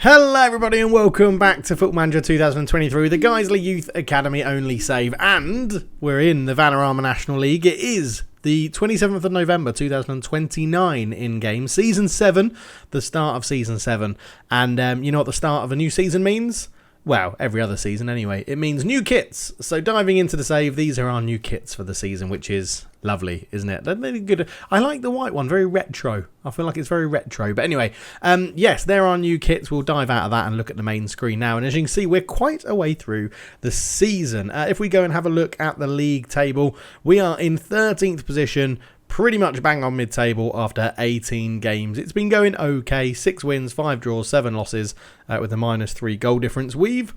Hello everybody and welcome back to Football Manager 2023, the Guiseley Youth Academy only save, and we're in the Vanarama National League. It is the 27th of November 2029 in-game, Season 7, the start of Season 7, and you know what the start of a new season means? Well, every other season anyway. It means new kits. So diving into the save, these are our new kits for the season, which is lovely, isn't it? They're really good. I like the white one, very retro. I feel like it's very retro. But anyway, yes, there are new kits. We'll dive out of that and look at the main screen now. And as you can see, we're quite a way through the season. If we go and have a look at the league table, we are in 13th position, pretty much bang on mid-table after 18 games. It's been going okay. 6 wins, 5 draws, 7 losses with a -3 goal difference. We've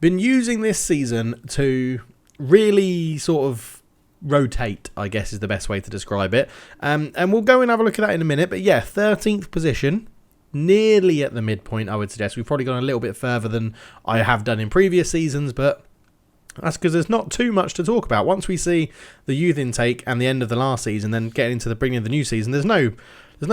been using this season to really sort of rotate, I guess is the best way to describe it. And we'll go and have a look at that in a minute. But yeah, 13th position, nearly at the midpoint, I would suggest. We've probably gone a little bit further than I have done in previous seasons, but that's because there's not too much to talk about. Once we see the youth intake and the end of the last season, then getting into the beginning of the new season, there's no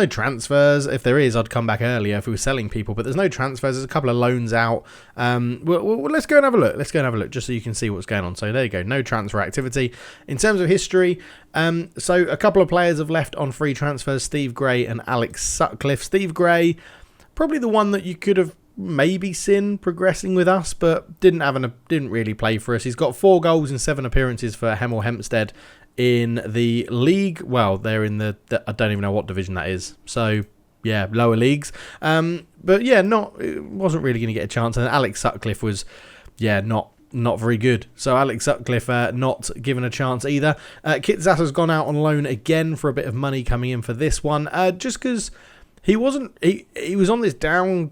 transfers. If there is, I'd come back earlier if we were selling people, but there's no transfers. There's a couple of loans out. Let's go and have a look. Let's go and have a look just so you can see what's going on. So there you go. No transfer activity. In terms of history, so a couple of players have left on free transfers, Steve Gray and Alex Sutcliffe. Steve Gray, probably the one that you could have maybe seen progressing with us, but didn't really play for us. He's got 4 goals in 7 appearances for Hemel Hempstead in the league. Well, they're in the I don't even know what division that is. So yeah, lower leagues. But yeah, it wasn't really going to get a chance. And Alex Sutcliffe was, not very good. So Alex Sutcliffe not given a chance either. Kit Zass has gone out on loan again for a bit of money coming in for this one, just because he was on this down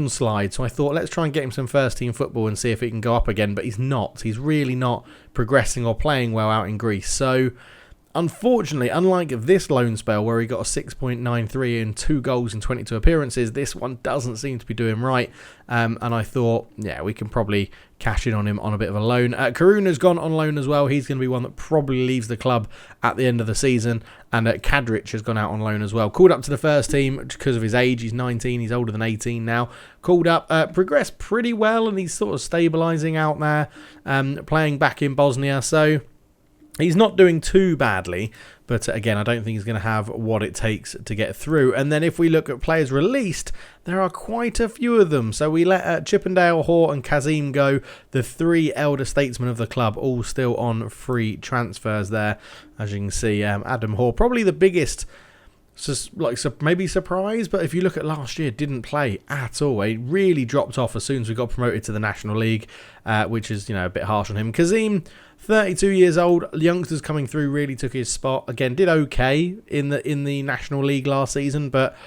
slide, so I thought let's try and get him some first team football and see if he can go up again, but he's not. He's really not progressing or playing well out in Greece. So unfortunately, unlike this loan spell where he got a 6.93 and 2 goals in 22 appearances, this one doesn't seem to be doing right. And I thought, yeah, we can probably cash in on him on a bit of a loan. Karuna's gone on loan as well. He's going to be one that probably leaves the club at the end of the season. And Kadrich has gone out on loan as well. Called up to the first team because of his age. He's 19. He's older than 18 now. Called up, progressed pretty well, and he's sort of stabilising out there, playing back in Bosnia. So he's not doing too badly, but again, I don't think he's going to have what it takes to get through. And then if we look at players released, there are quite a few of them. So we let Chippendale, Hoare and Kazim go, the 3 elder statesmen of the club, all still on free transfers there. As you can see, Adam Hoare, probably the biggest maybe surprise, but if you look at last year, didn't play at all. He really dropped off as soon as we got promoted to the National League, which is a bit harsh on him. Kazim, 32 years old, youngsters coming through, really took his spot. Again, did okay in the National League last season, but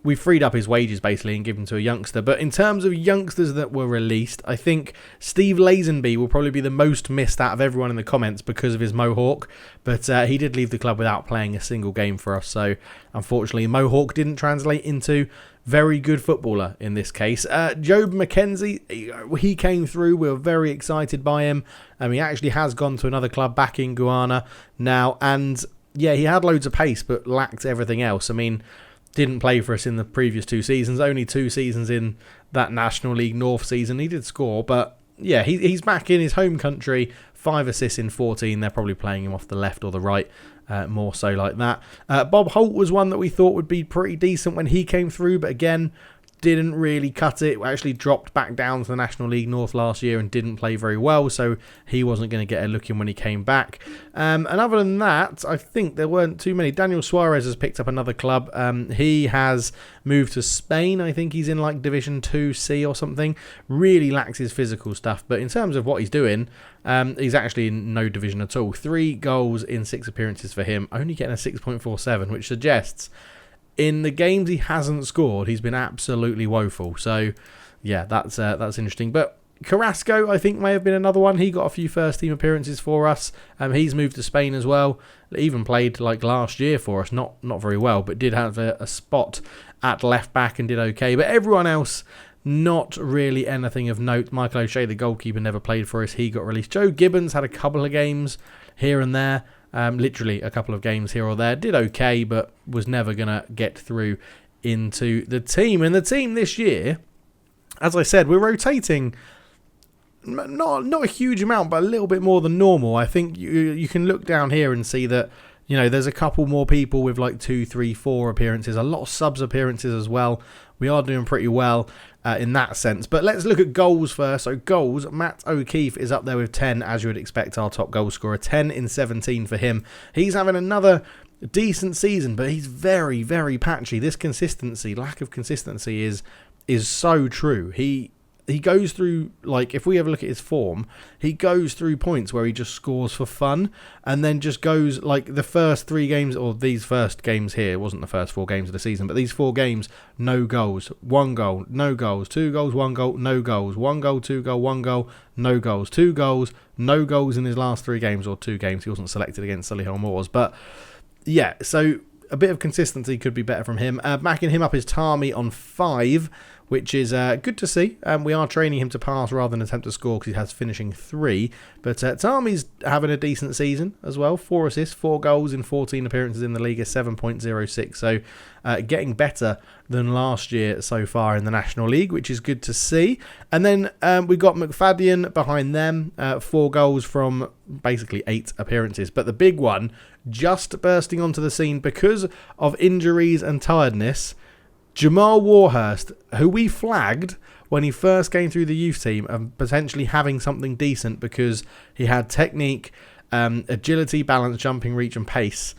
we freed up his wages basically and given him to a youngster. But in terms of youngsters that were released, I think Steve Lazenby will probably be the most missed out of everyone in the comments because of his mohawk. But he did leave the club without playing a single game for us. So unfortunately, mohawk didn't translate into very good footballer in this case. Job McKenzie, he came through. We were very excited by him. He actually has gone to another club back in Guyana now. And yeah, he had loads of pace but lacked everything else. Didn't play for us in the previous 2 seasons. Only 2 seasons in that National League North season. He did score, but yeah, he's back in his home country. 5 assists in 14. They're probably playing him off the left or the right, more so like that. Bob Holt was one that we thought would be pretty decent when he came through, but again, didn't really cut it. Actually dropped back down to the National League North last year and didn't play very well, so he wasn't going to get a look in when he came back. And other than that, I think there weren't too many. Daniel Suarez has picked up another club. He has moved to Spain. I think he's in like Division 2C or something. Really lacks his physical stuff, but in terms of what he's doing, he's actually in no division at all. 3 goals in 6 appearances for him, only getting a 6.47, which suggests in the games he hasn't scored, he's been absolutely woeful. So, yeah, that's interesting. But Carrasco, I think, may have been another one. He got a few first-team appearances for us. He's moved to Spain as well. Even played like last year for us. Not very well, but did have a spot at left-back and did okay. But everyone else, not really anything of note. Michael O'Shea, the goalkeeper, never played for us. He got released. Joe Gibbons had a couple of games here and there. Literally a couple of games here or there. Did okay, but was never going to get through into the team. And the team this year as I said, we're rotating not a huge amount, but a little bit more than normal. I think you can look down here and see that, you know, there's a couple more people with like 2, 3, 4 appearances, a lot of subs appearances as well. We are doing pretty well in that sense. But let's look at goals first. So goals, Matt O'Keefe is up there with 10, as you would expect, our top goal scorer. 10 in 17 for him. He's having another decent season, but he's very, very patchy. This consistency, lack of consistency is so true. He goes through, like, if we ever look at his form, he goes through points where he just scores for fun and then just goes, like, the first 3 games, or these first games here, it wasn't the first 4 games of the season, but these 4 games, no goals, 1 goal, no goals, 2 goals, 1 goal, no goals, 1 goal, 2 goal, 1 goal, no goals, 2 goals, no goals in his last 3 games, or 2 games. He wasn't selected against Solihull Moors, but yeah, so a bit of consistency could be better from him. Backing him up is Tarmi on 5, which is good to see. We are training him to pass rather than attempt to score because he has finishing 3. But Tarmi's having a decent season as well. 4 assists, 4 goals in 14 appearances in the league, is 7.06. So getting better than last year so far in the National League, which is good to see. And then we've got McFadden behind them. 4 goals from basically 8 appearances. But the big one, just bursting onto the scene because of injuries and tiredness, Jamal Warhurst, who we flagged when he first came through the youth team and potentially having something decent because he had technique, agility, balance, jumping, reach and pace.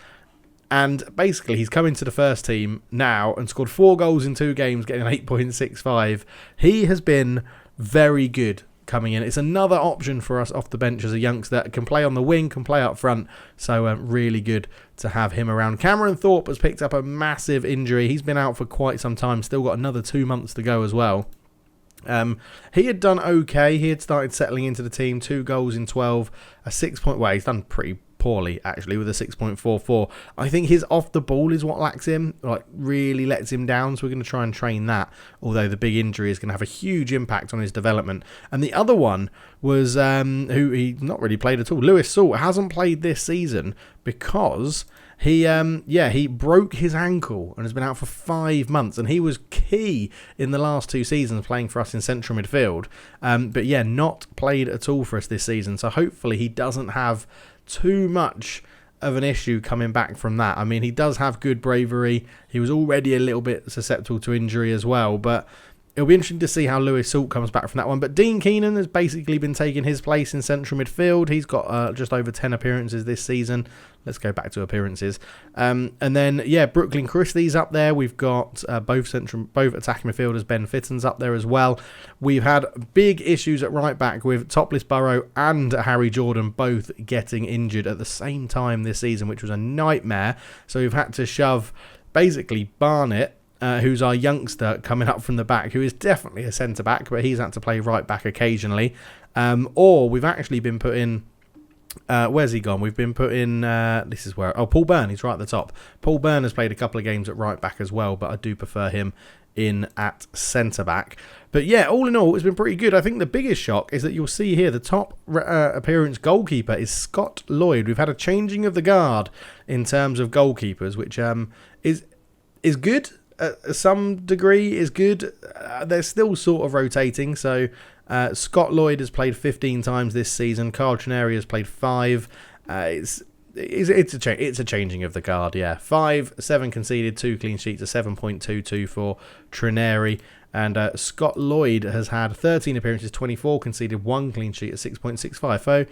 And basically he's come into the first team now and scored 4 goals in 2 games, getting an 8.65. He has been very good coming in. It's another option for us off the bench as a youngster that can play on the wing, can play up front. So really good to have him around. Cameron Thorpe has picked up a massive injury. He's been out for quite some time. Still got another 2 months to go as well. He had done okay. He had started settling into the team. 2 goals in 12. A 6 point... Well, he's done pretty poorly actually with a 6.44. I think his off the ball is what lacks him, like really lets him down, so we're going to try and train that, although the big injury is going to have a huge impact on his development. And the other one was who he not really played at all, Lewis Salt. Hasn't played this season because he broke his ankle and has been out for 5 months, and he was key in the last 2 seasons playing for us in central midfield, but yeah, not played at all for us this season. So hopefully he doesn't have too much of an issue coming back from that. I mean, he does have good bravery. He was already a little bit susceptible to injury as well, but it'll be interesting to see how Lewis Salt comes back from that one. But Dean Keenan has basically been taking his place in central midfield. He's got just over 10 appearances this season. Let's go back to appearances. And then, yeah, Brooklyn Christie's up there. We've got both attacking midfielders. Ben Fitton's up there as well. We've had big issues at right back with Topless Burrow and Harry Jordan both getting injured at the same time this season, which was a nightmare. So we've had to shove basically Barnett, who's our youngster coming up from the back, who is definitely a centre-back, but he's had to play right-back occasionally. Or we've actually been put in... where's he gone? We've been put in... this is where... Oh, Paul Byrne, he's right at the top. Paul Byrne has played a couple of games at right-back as well, but I do prefer him in at centre-back. But yeah, all in all, it's been pretty good. I think the biggest shock is that you'll see here the top appearance goalkeeper is Scott Lloyd. We've had a changing of the guard in terms of goalkeepers, which is good. Some degree is good. They're still sort of rotating. So Scott Lloyd has played 15 times this season. Carl Trineri has played 5. It's a changing of the guard. Yeah, 5, 7 conceded, 2 clean sheets, a 7.22 for Trineri. And Scott Lloyd has had 13 appearances, 24 conceded, 1 clean sheet, a 6.65. So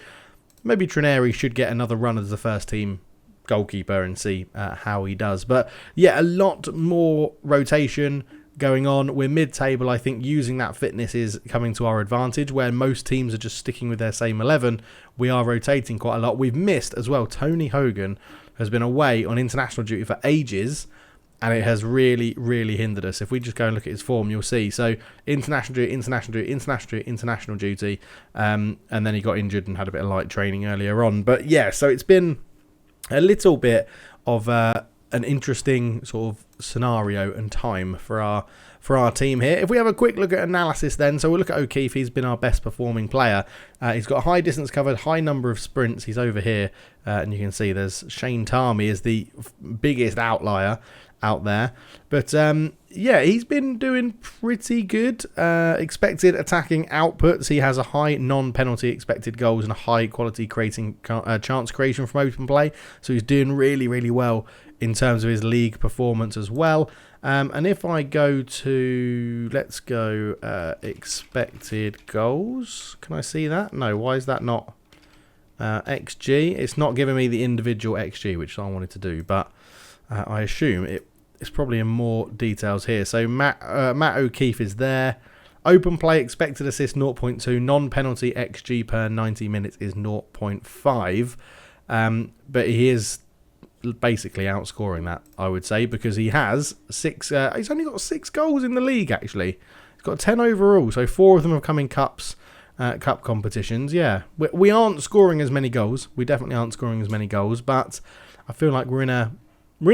maybe Trineri should get another run as the first team goalkeeper and see how he does. But yeah, a lot more rotation going on. We're mid-table. I think using that fitness is coming to our advantage, where most teams are just sticking with their same 11. We are rotating quite a lot. We've missed as well. Tony Hogan has been away on international duty for ages, and it has really, really hindered us. If we just go and look at his form, you'll see. So international duty, international duty, and then he got injured and had a bit of light training earlier on. But yeah, so it's been a little bit of an interesting sort of scenario and time for our team here. If we have a quick look at analysis then, so we'll look at O'Keefe. He's been our best performing player. He's got high distance covered, high number of sprints. He's over here, and you can see there's Shane Tarmi is the biggest outlier. out there. But yeah, he's been doing pretty good. Expected attacking outputs. He has a high non-penalty expected goals and a high quality creating chance creation from open play. So he's doing really, really well in terms of his league performance as well. And if I go to, let's go expected goals. Can I see that? No, why is that not XG? It's not giving me the individual XG, which I wanted to do, but I assume it's probably in more details here. So Matt O'Keefe is there. Open play expected assist 0.2. Non-penalty XG per 90 minutes is 0.5. But he is basically outscoring that, I would say, because he has six. He's only got 6 goals in the league, actually. He's got 10 overall, so 4 of them have come in cup competitions. Yeah, we aren't scoring as many goals. We definitely aren't scoring as many goals, but I feel like we're in a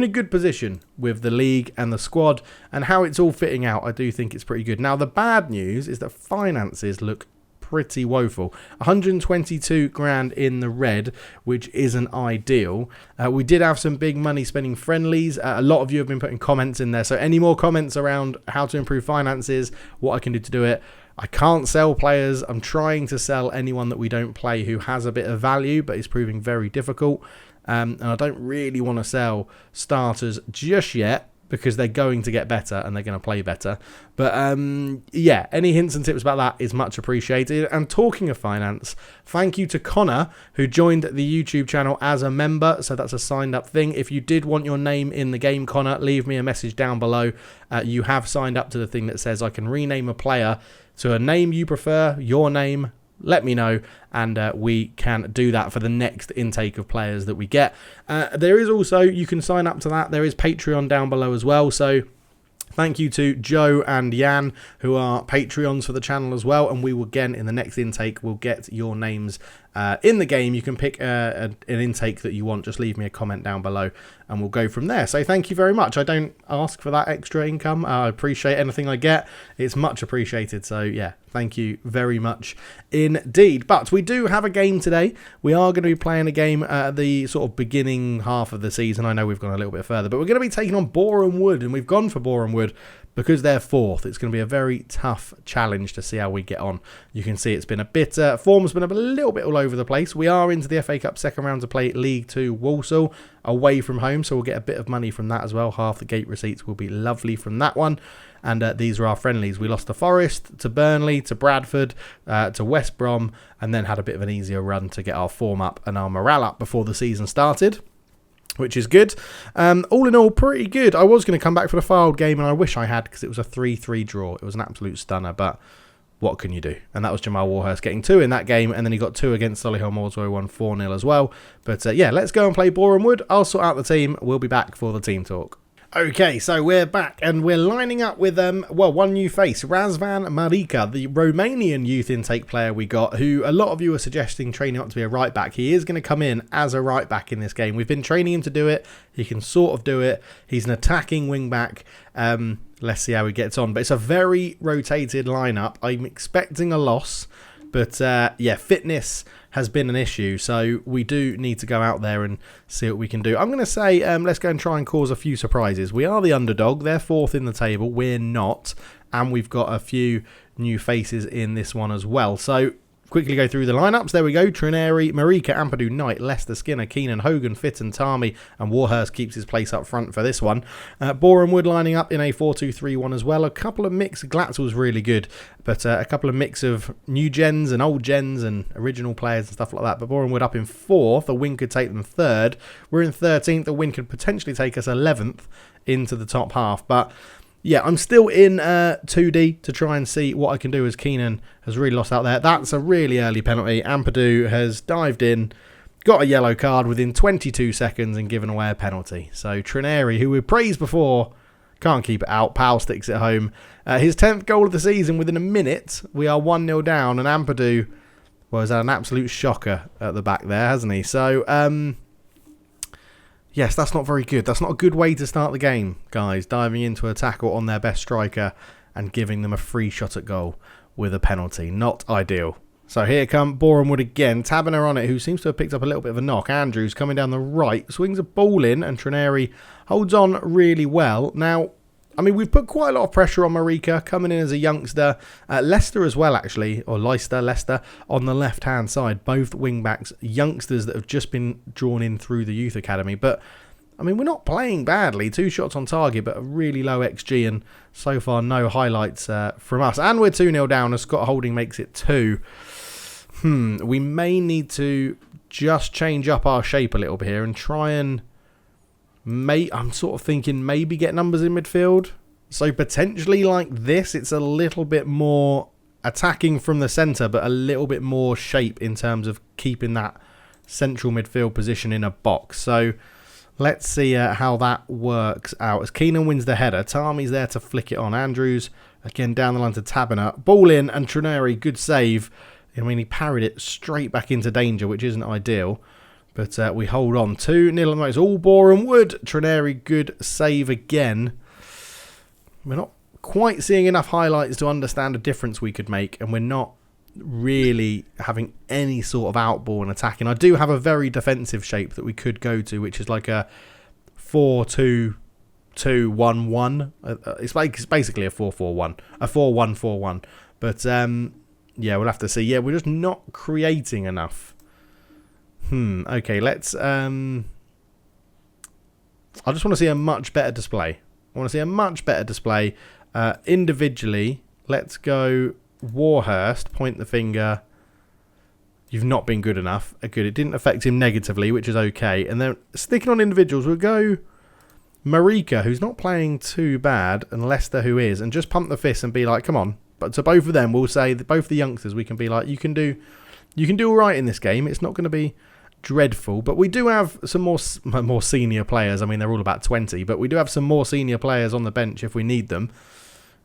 good position with the league and the squad and how it's all fitting out. I do think it's pretty good. Now, the bad news is that finances look pretty woeful. 122 grand in the red, which isn't ideal. We did have some big money spending friendlies. A lot of you have been putting comments in there, so any more comments around how to improve finances, what I can do to do it. I can't sell players. I'm trying to sell anyone that we don't play who has a bit of value, but it's proving very difficult. And I don't really want to sell starters just yet, because they're going to get better and they're going to play better. But yeah, any hints and tips about that is much appreciated. And talking of finance, thank you to Connor, who joined the YouTube channel as a member. So that's a signed up thing. If you did want your name in the game, Connor, leave me a message down below. You have signed up to the thing that says I can rename a player to a name you prefer, your name. Let me know, and we can do that for the next intake of players that we get. There is also, you can sign up to that. There is Patreon down below as well. So thank you to Joe and Jan, who are Patreons for the channel as well. And we will, again, in the next intake, we'll get your names in the game. You can pick an intake that you want. Just leave me a comment down below and we'll go from there. So thank you very much. I don't ask for that extra income. I appreciate anything I get. It's much appreciated. So yeah, thank you very much indeed. But we do have a game today. We are going to be playing a game at the sort of beginning half of the season. I know we've gone a little bit further, but we're going to be taking on Boreham Wood, and we've gone for Boreham Wood because they're 4th. It's going to be a very tough challenge to see how we get on. You can see it's been a bit, form's been a little bit all over the place. We are into the FA Cup second round to play League 2 Walsall away from home, so we'll get a bit of money from that as well. Half the gate receipts will be lovely from that one. And these are our friendlies. We lost to Forest, to Burnley, to Bradford, to West Brom, and then had a bit of an easier run to get our form up and our morale up before the season started, which is good. All in all, pretty good. I was going to come back for the Fylde game, and I wish I had, because it was a 3-3 draw. It was an absolute stunner, but what can you do? And that was Jamal Warhurst getting 2 in that game, and then he got 2 against Solihull Moors, where he won 4-0 as well. But yeah, let's go and play Boreham Wood. I'll sort out the team. We'll be back for the team talk. Okay, so we're back and we're lining up with one new face, Razvan Marica, the Romanian youth intake player we got, who a lot of you are suggesting training up to be a right back. He is going to come in as a right back in this game. We've been training him to do it. He can sort of do it. He's an attacking wing back. Let's see how he gets on. But it's a very rotated lineup. I'm expecting a loss, but yeah, fitness has been an issue, so we do need to go out there and see what we can do. I'm going to say let's go and try and cause a few surprises. We are the underdog. They're 4th in the table. We're not, and we've got a few new faces in this one as well. So quickly go through the lineups. There we go. Trineri, Marika, Ampadu, Knight, Leicester, Skinner, Keenan, Hogan, Fitton, Tarmi, and Warhurst keeps his place up front for this one. Boreham Wood lining up in a 4-2-3-1 as well. A couple of mix. Glatz was really good, but a couple of mix of new gens and old gens and original players and stuff like that. But Boreham Wood up in 4th. A win could take them 3rd. We're in 13th. A win could potentially take us 11th into the top half. But yeah, I'm still in 2D to try and see what I can do, as Keenan has really lost out there. That's a really early penalty. Ampadu has dived in, got a yellow card within 22 seconds and given away a penalty. So Trineri, who we praised before, can't keep it out. Powell sticks it home. His 10th goal of the season within a minute. We are 1-0 down, and Ampadu was an absolute shocker at the back there, hasn't he? So, yes, that's not very good. That's not a good way to start the game, guys. Diving into a tackle on their best striker and giving them a free shot at goal with a penalty. Not ideal. So here come Boreham Wood again. Taberner on it, who seems to have picked up a little bit of a knock. Andrews coming down the right, swings a ball in, and Trineri holds on really well. Now, I mean, we've put quite a lot of pressure on Marika, coming in as a youngster. Leicester as well, actually, or Leicester, on the left-hand side. Both wing-backs, youngsters that have just been drawn in through the youth academy. But, I mean, we're not playing badly. 2 shots on target, but a really low XG, and so far no highlights from us. And we're 2-0 down, as Scott Holding makes it 2. We may need to just change up our shape a little bit here and try and... I'm sort of thinking maybe get numbers in midfield. So potentially like this, it's a little bit more attacking from the centre, but a little bit more shape in terms of keeping that central midfield position in a box. So let's see how that works out. As Keenan wins the header, Tarmi's there to flick it on. Andrews, again, down the line to Taberner. Ball in, and Trineri, good save. I mean, he parried it straight back into danger, which isn't ideal. But we hold on. 2-0 at the moment. It's all Boreham Wood. Trineri, good save again. We're not quite seeing enough highlights to understand a difference we could make. And we're not really having any sort of outball and attacking. I do have a very defensive shape that we could go to, which is like a 4-2-2-1-1. It's basically a 4-4-1. A 4-1-4-1. But, yeah, we'll have to see. Yeah, we're just not creating enough. Okay, let's... I just want to see a much better display. I want to see a much better display. Individually, let's go Warhurst, point the finger. You've not been good enough. Good, it didn't affect him negatively, which is okay. And then, sticking on individuals, we'll go Marika, who's not playing too bad, and Leicester, who is. And just pump the fist and be like, come on. But to both of them, we'll say, that both the youngsters, we can be like, you can do all right in this game. It's not going to be dreadful, but we do have some more senior players. I mean, they're all about 20, but we do have some more senior players on the bench if we need them.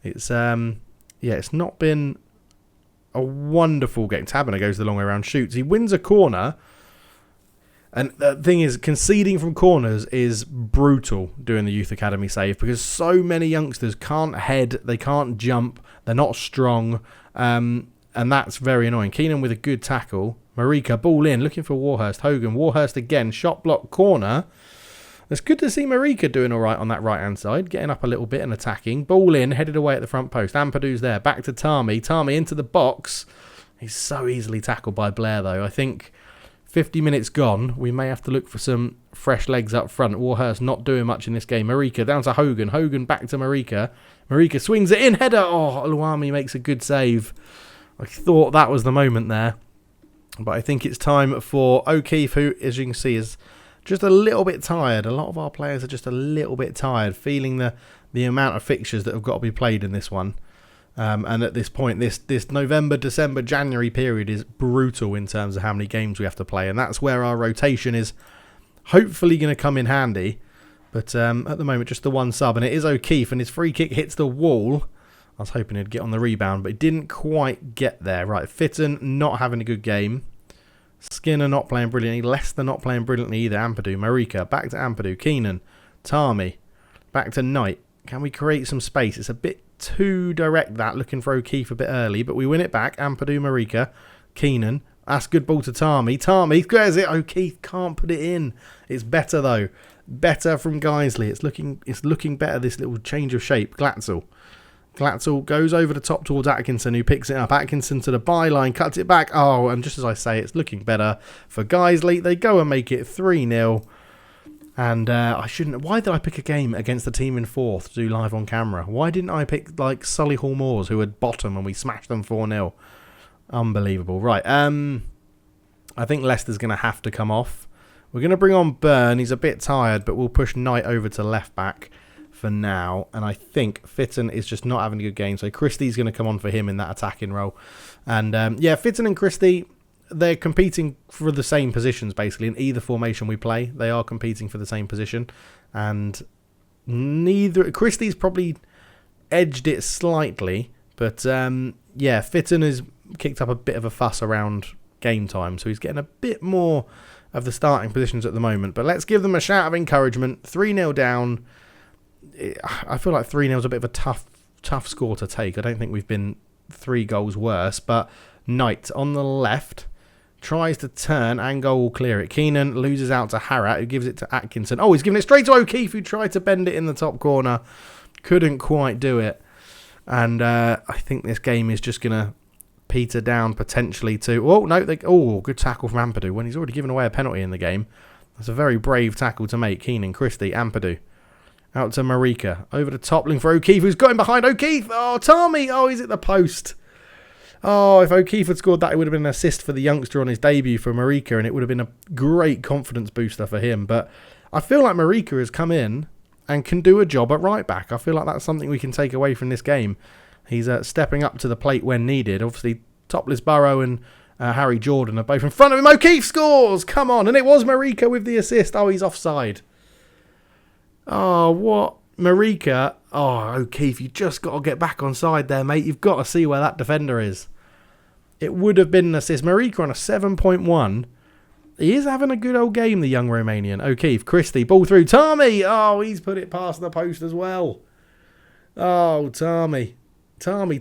It's it's not been a wonderful game. Taberner goes the long way around, shoots. He wins a corner, and the thing is, conceding from corners is brutal doing the youth academy save because so many youngsters can't head, they can't jump, they're not strong, and that's very annoying. Keenan with a good tackle. Marika, ball in, looking for Warhurst. Hogan, Warhurst again, shot block corner. It's good to see Marika doing all right on that right-hand side, getting up a little bit and attacking. Ball in, headed away at the front post. Ampadu's there, back to Tarmi. Tarmi into the box. He's so easily tackled by Blair, though. I think 50 minutes gone, we may have to look for some fresh legs up front. Warhurst not doing much in this game. Marika down to Hogan. Hogan back to Marika. Marika swings it in, header. Oh, Luami makes a good save. I thought that was the moment there. But I think it's time for O'Keefe, who, as you can see, is just a little bit tired. A lot of our players are just a little bit tired, feeling the amount of fixtures that have got to be played in this one. And at this point, this November, December, January period is brutal in terms of how many games we have to play. And that's where our rotation is hopefully going to come in handy. But at the moment, just the one sub. And it is O'Keefe, and his free kick hits the wall. I was hoping he'd get on the rebound, but he didn't quite get there. Right, Fitton not having a good game. Skinner not playing brilliantly. Leicester not playing brilliantly either. Ampadu, Marika, back to Ampadu. Keenan, Tarmi, back to Knight. Can we create some space? It's a bit too direct that, looking for O'Keefe a bit early, but we win it back. Ampadu, Marika, Keenan. That's good ball to Tarmi. Tarmi, where's it? O'Keefe can't put it in. It's better though. Better from Guiseley. It's looking better, this little change of shape. Glatzel goes over the top towards Atkinson, who picks it up. Atkinson to the byline, cuts it back. Oh, and just as I say, it's looking better for Guiseley. They go and make it 3-0. And why did I pick a game against the team in fourth to do live on camera? Why didn't I pick like Solihull Moors, who had bottom, and we smashed them 4-0? Unbelievable. Right, I think Leicester's going to have to come off. We're going to bring on Byrne. He's a bit tired, but we'll push Knight over to left back for now, and I think Fitton is just not having a good game, so Christie's going to come on for him in that attacking role. And yeah, Fitton and Christie, they're competing for the same positions basically in either formation we play. They are competing for the same position, and Christie's probably edged it slightly, but yeah, Fitton has kicked up a bit of a fuss around game time, so he's getting a bit more of the starting positions at the moment. But let's give them a shout of encouragement. 3-0 down. I feel like 3-0 is a bit of a tough score to take. I don't think we've been 3 goals worse, but Knight on the left. Tries to turn and goal will clear it. Keenan loses out to Harrat, who gives it to Atkinson. Oh, he's giving it straight to O'Keefe, who tried to bend it in the top corner. Couldn't quite do it. And I think this game is just going to peter down potentially to... Oh, no. Good tackle from Ampadu when he's already given away a penalty in the game. That's a very brave tackle to make. Keenan, Christie, Ampadu. Out to Marika. Over the top, looking for O'Keefe, who's got him behind. O'Keefe! Oh, Tommy! Oh, he's at the post. Oh, if O'Keefe had scored that, it would have been an assist for the youngster on his debut for Marika, and it would have been a great confidence booster for him. But I feel like Marika has come in and can do a job at right back. I feel like that's something we can take away from this game. He's stepping up to the plate when needed. Obviously, Topless Burrow and Harry Jordan are both in front of him. O'Keefe scores! Come on. And it was Marika with the assist. Oh, he's offside. Oh, what? Marika. Oh, O'Keefe, you just got to get back on side there, mate. You've got to see where that defender is. It would have been an assist. Marika on a 7.1. He is having a good old game, the young Romanian. O'Keefe, Christie, ball through. Tommy! Oh, he's put it past the post as well. Oh, Tommy. Tommy.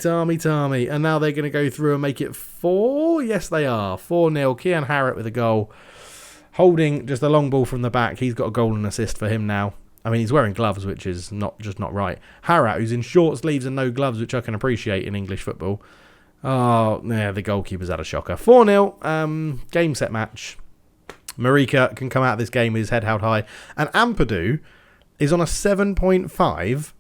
And now they're going to go through and make it 4. Yes, they are. 4-0. Kian Harrat with a goal. Holding just a long ball from the back. He's got a goal and assist for him now. I mean, he's wearing gloves, which is not right. Harrat, who's in short sleeves and no gloves, which I can appreciate in English football. Oh, yeah, the goalkeeper's had a shocker. 4-0, game set match. Marika can come out of this game with his head held high. And Ampadu is on a 7.5,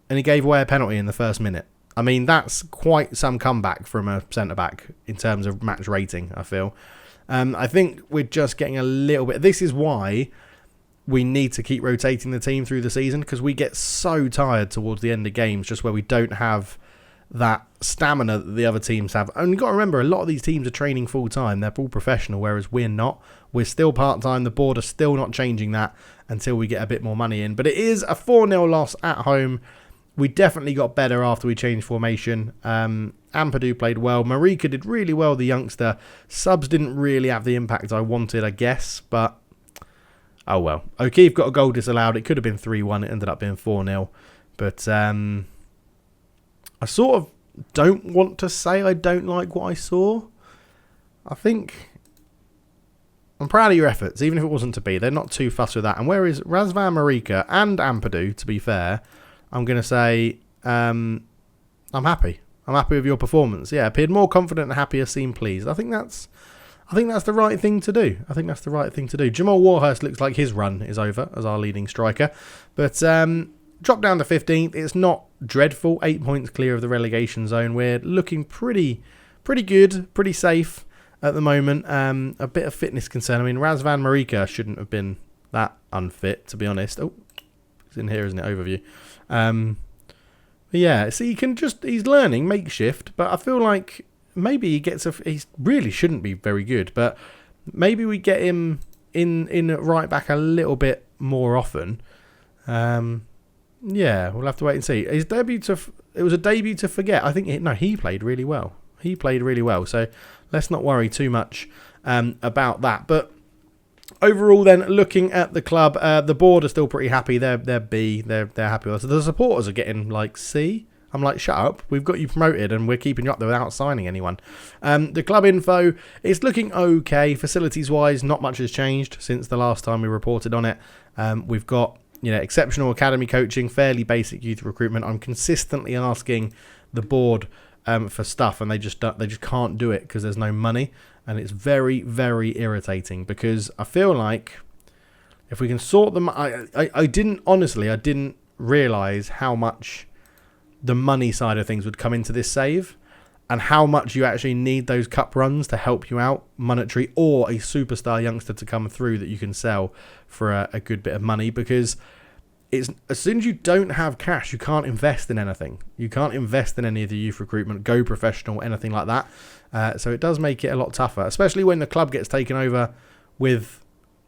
and he gave away a penalty in the first minute. I mean, that's quite some comeback from a centre-back in terms of match rating, I feel. I think we're just getting a little bit... This is why we need to keep rotating the team through the season, because we get so tired towards the end of games, just where we don't have that stamina that the other teams have. And you've got to remember, a lot of these teams are training full-time. They're all professional, whereas we're not. We're still part-time. The board are still not changing that until we get a bit more money in. But it is a 4-0 loss at home. We definitely got better after we changed formation. Ampadu played well. Marika did really well, the youngster. Subs didn't really have the impact I wanted, I guess. But, oh well. O'Keefe got a goal disallowed. It could have been 3-1. It ended up being 4-0. But I sort of don't want to say I don't like what I saw. I think I'm proud of your efforts, even if it wasn't to be. They're not too fussed with that. And whereas Razvan Marika and Ampadu, to be fair, I'm going to say I'm happy. I'm happy with your performance. Yeah, appeared more confident and happier, seemed pleased. I think that's the right thing to do. Jamal Warhurst looks like his run is over as our leading striker. But drop down to 15th. It's not dreadful. 8 points clear of the relegation zone. We're looking pretty good, pretty safe at the moment. A bit of fitness concern. I mean, Razvan Marika shouldn't have been that unfit, to be honest. Oh, it's in here, isn't it? Overview. Yeah, so he's learning makeshift, but I feel like maybe he really shouldn't be very good, but maybe we get him in right back a little bit more often. Yeah, we'll have to wait and see. It was a debut to forget. I think he played really well. So let's not worry too much about that. But overall, then, looking at the club, the board are still pretty happy. They're B. They're happy with us. The supporters are getting like C. I'm like, shut up. We've got you promoted and we're keeping you up there without signing anyone. The club info is looking okay. Facilities-wise, not much has changed since the last time we reported on it. We've got exceptional academy coaching, fairly basic youth recruitment. I'm consistently asking the board for stuff, and they just can't do it because there's no money. And it's very, very irritating because I feel like if we can sort them... I didn't realise how much the money side of things would come into this save and how much you actually need those cup runs to help you out, monetary or a superstar youngster to come through that you can sell for a good bit of money, because it's as soon as you don't have cash, you can't invest in anything. You can't invest in any of the youth recruitment, go professional, anything like that. So it does make it a lot tougher, especially when the club gets taken over with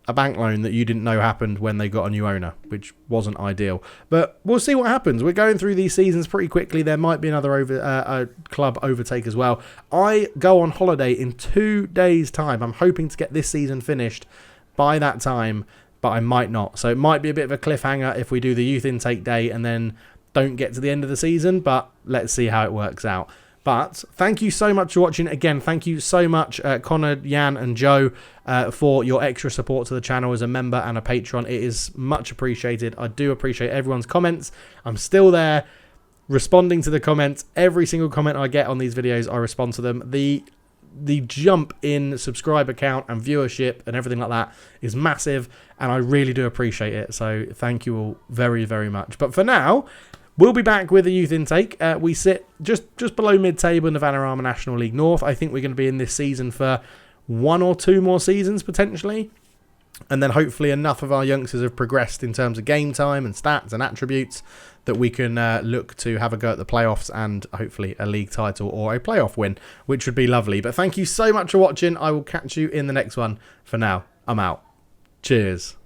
a bank loan that you didn't know happened when they got a new owner, which wasn't ideal. But we'll see what happens. We're going through these seasons pretty quickly. There might be another club overtake as well. I go on holiday in 2 days' time. I'm hoping to get this season finished by that time, but I might not. So it might be a bit of a cliffhanger if we do the youth intake day and then don't get to the end of the season, but let's see how it works out. But thank you so much for watching. Again, thank you so much, Connor, Jan, and Joe, for your extra support to the channel as a member and a patron. It is much appreciated. I do appreciate everyone's comments. I'm still there responding to the comments. Every single comment I get on these videos, I respond to them. The jump in subscriber count and viewership and everything like that is massive, and I really do appreciate it. So thank you all very, very much. But for now, we'll be back with a youth intake. We sit just below mid-table in the Vanarama National League North. I think we're going to be in this season for 1 or 2 more seasons, potentially. And then hopefully enough of our youngsters have progressed in terms of game time and stats and attributes that we can look to have a go at the playoffs and hopefully a league title or a playoff win, which would be lovely. But thank you so much for watching. I will catch you in the next one. For now, I'm out. Cheers.